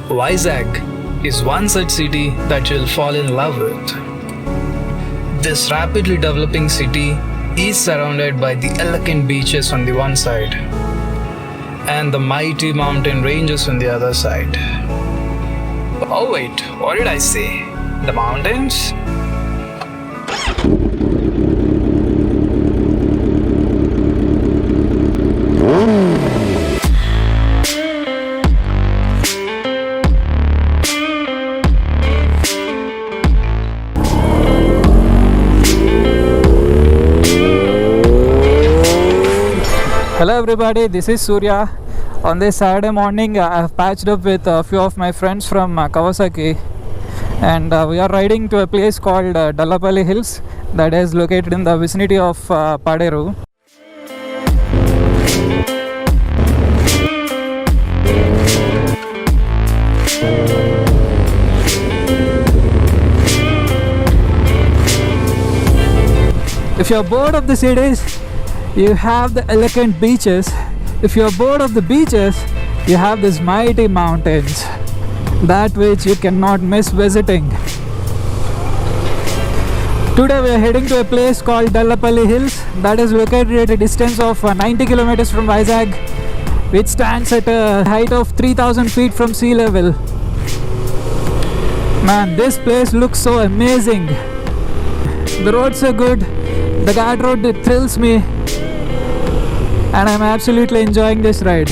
Vizag is one such city that you'll fall in love with. This rapidly developing city is surrounded by the elegant beaches on the one side and the mighty mountain ranges on the other side. Oh wait, what did I say? The mountains? Hello everybody, this is Surya. On this Saturday morning, I have patched up with a few of my friends from Kawasaki, and we are riding to a place called Dallapalli Hills that is located in the vicinity of Paderu. If you are bored of the cities, you have the elegant beaches. If you are bored of the beaches, you have these mighty mountains, that which you cannot miss visiting. Today we are heading to a place called Dallapalli Hills that is located at a distance of 90 kilometers from Vizag, which stands at a height of 3000 feet from sea level. Man, this place looks so amazing. The roads are good. The guard road, it thrills me, and I'm absolutely enjoying this ride.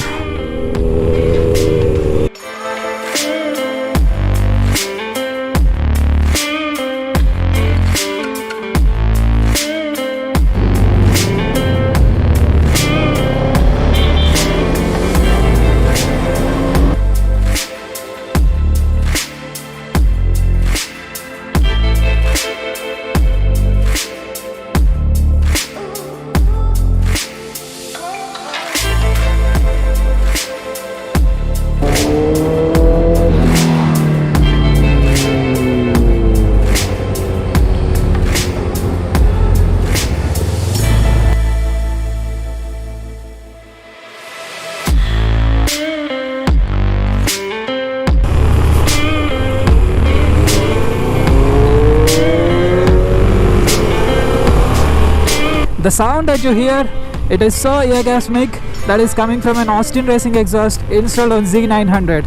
The sound that you hear, it is so orgasmic that is coming from an Austin Racing exhaust installed on Z900.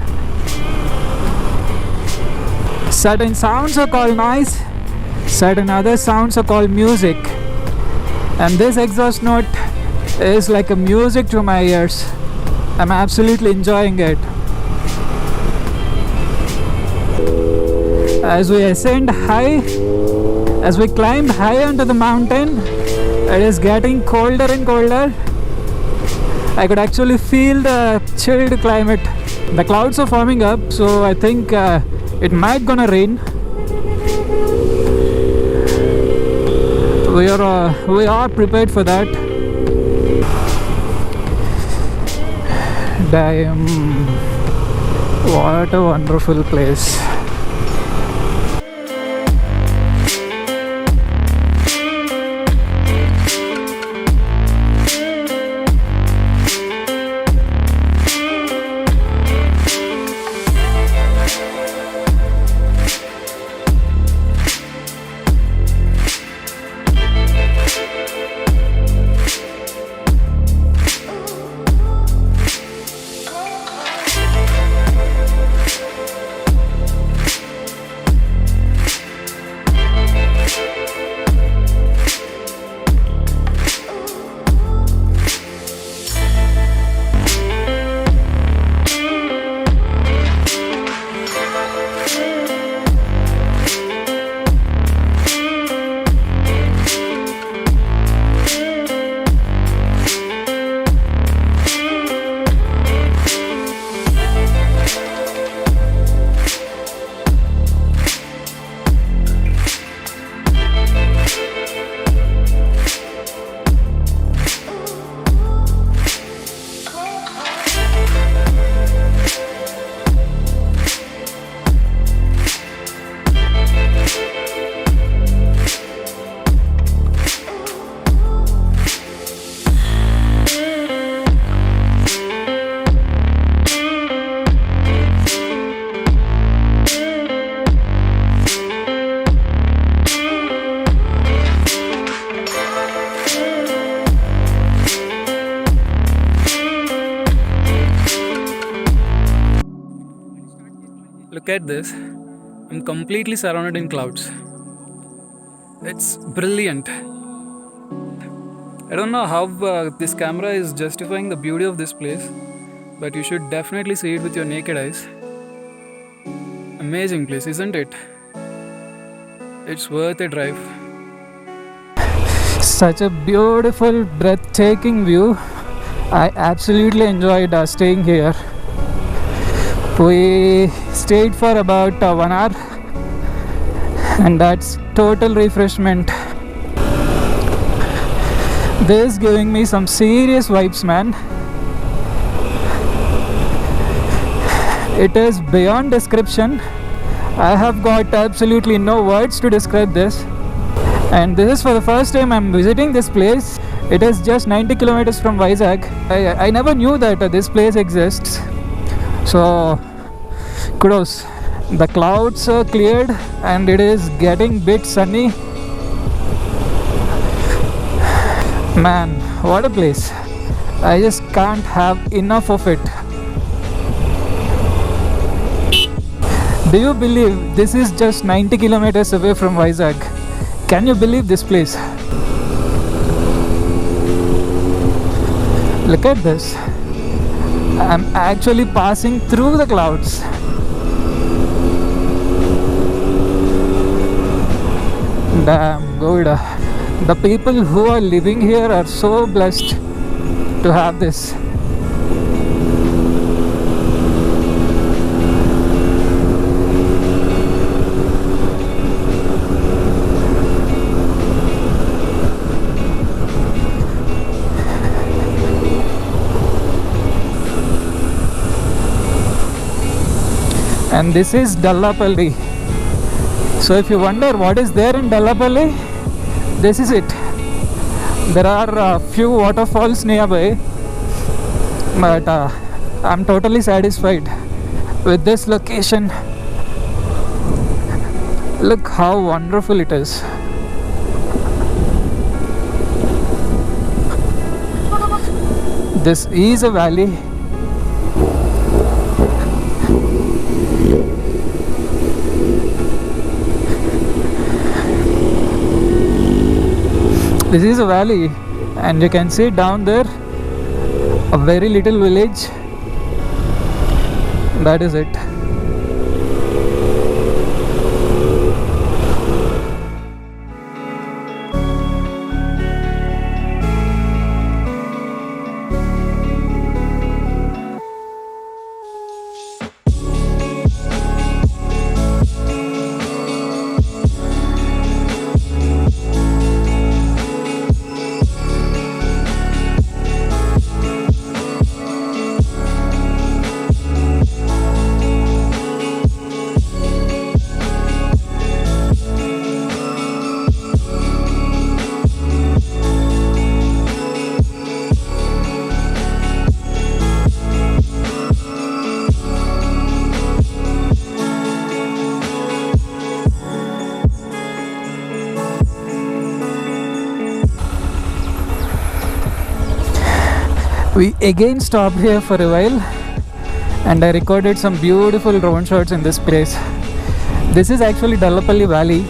Certain sounds are called noise, certain other sounds are called music. And this exhaust note is like a music to my ears. I'm absolutely enjoying it. As we ascend high, as we climb high onto the mountain, it is getting colder and colder. I could actually feel the chilled climate. The clouds are forming up, so I think it might gonna rain. We are prepared for that. Damn, what a wonderful place. Look at this. I'm completely surrounded in clouds. It's brilliant. I don't know how this camera is justifying the beauty of this place, but you should definitely see it with your naked eyes. Amazing place, isn't it? It's worth a drive. Such a beautiful, breathtaking view. I absolutely enjoyed staying here. We stayed for about 1 hour, and that's total refreshment. This is giving me some serious vibes, man. It is beyond description. I have got absolutely no words to describe this. And this is for the first time I'm visiting this place. It is just 90 kilometers from Vizag. I never knew that this place exists. So kudos. The clouds are cleared and it is getting bit sunny. Man, what a place. I just can't have enough of it. Do you believe this is just 90 kilometers away from Vizag? Can you believe this place? Look at this. I'm actually passing through the clouds. Damn good. The people who are living here are so blessed to have this. And this is Dallapalli. So if you wonder what is there in Dallapalli, this is it. There are a few waterfalls nearby, but I'm totally satisfied with this location. Look how wonderful it is. This is a valley. This is a valley, and you can see down there a very little village. That is it. We again stopped here for a while and I recorded some beautiful drone shots in this place. This is actually Dallapalli Valley.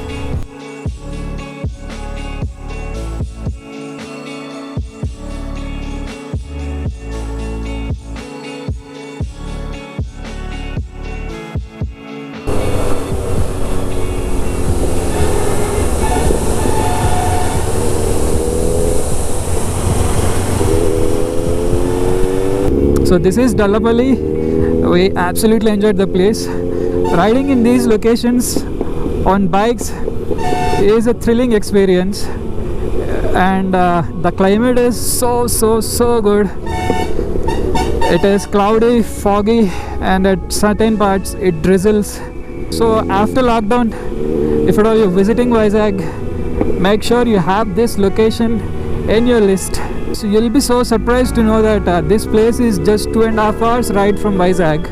So this is Dallapalli. We absolutely enjoyed the place. Riding in these locations on bikes is a thrilling experience, and the climate is so good. It is cloudy, foggy, and at certain parts it drizzles. So after lockdown, if at all you're visiting Vizag, make sure you have this location in your list. So you'll be so surprised to know that this place is just 2.5 hours ride from Vizag.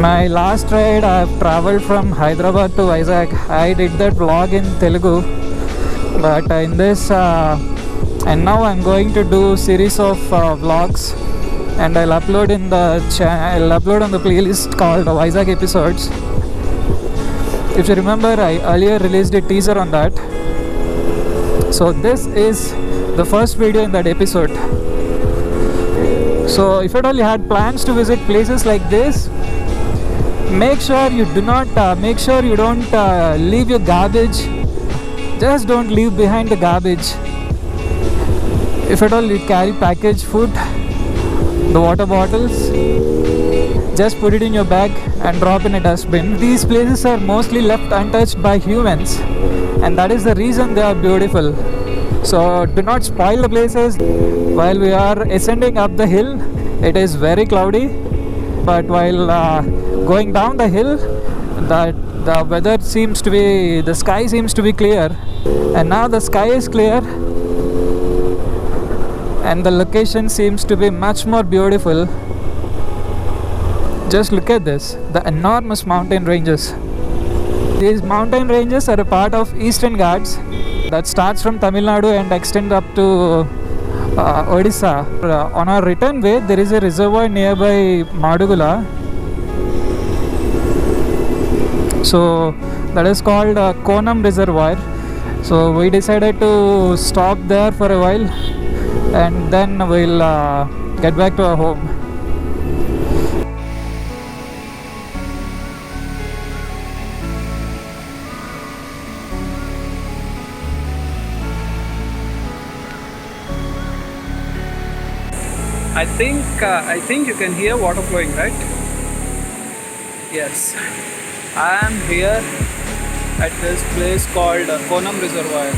My last ride, I've traveled from Hyderabad to Vizag. I did that vlog in Telugu, but in this, and now I'm going to do series of vlogs, and I'll upload in the I'll upload on the playlist called Vizag episodes. If you remember, I earlier released a teaser on that. So this is the first video in that episode. So if at all you had plans to visit places like this, make sure you do not you don't leave your garbage. Just don't leave behind the garbage. If at all you carry packaged food, the water bottles, just put it in your bag and drop in a dustbin. These places are mostly left untouched by humans, and that is the reason they are beautiful. So do not spoil the places. While we are ascending up the hill, it is very cloudy, but while going down the hill, the weather seems to be, the sky seems to be clear, and now the sky is clear and the location seems to be much more beautiful. Just look at this, the enormous mountain ranges. These mountain ranges are a part of Eastern Ghats that starts from Tamil Nadu and extends up to Odisha. On our return way, there is a reservoir nearby Madugula. So that is called Konam Reservoir. So we decided to stop there for a while and then we'll get back to our home. I think you can hear water flowing, right? Yes. I am here at this place called Konam Reservoir.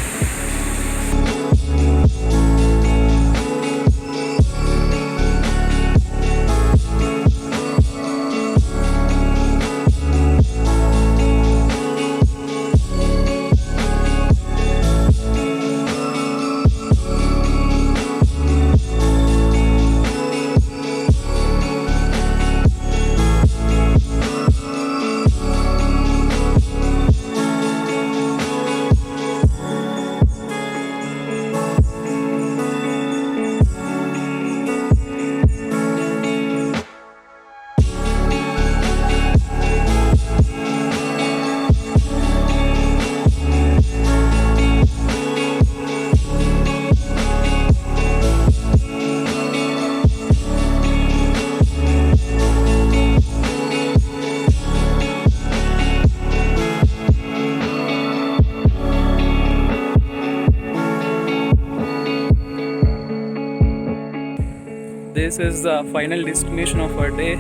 This is the final destination of our day.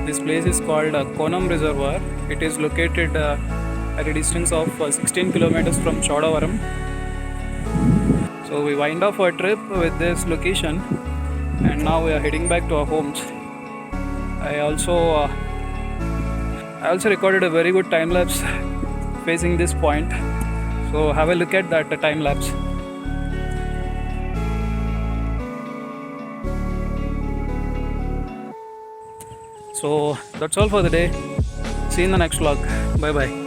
This place is called Konam Reservoir. It is located at a distance of 16 kilometers from Chodavaram. So we wind off our trip with this location and now we are heading back to our homes. I also recorded a very good time lapse facing this point. So have a look at that time lapse. So that's all for the day. See you in the next vlog. Bye bye.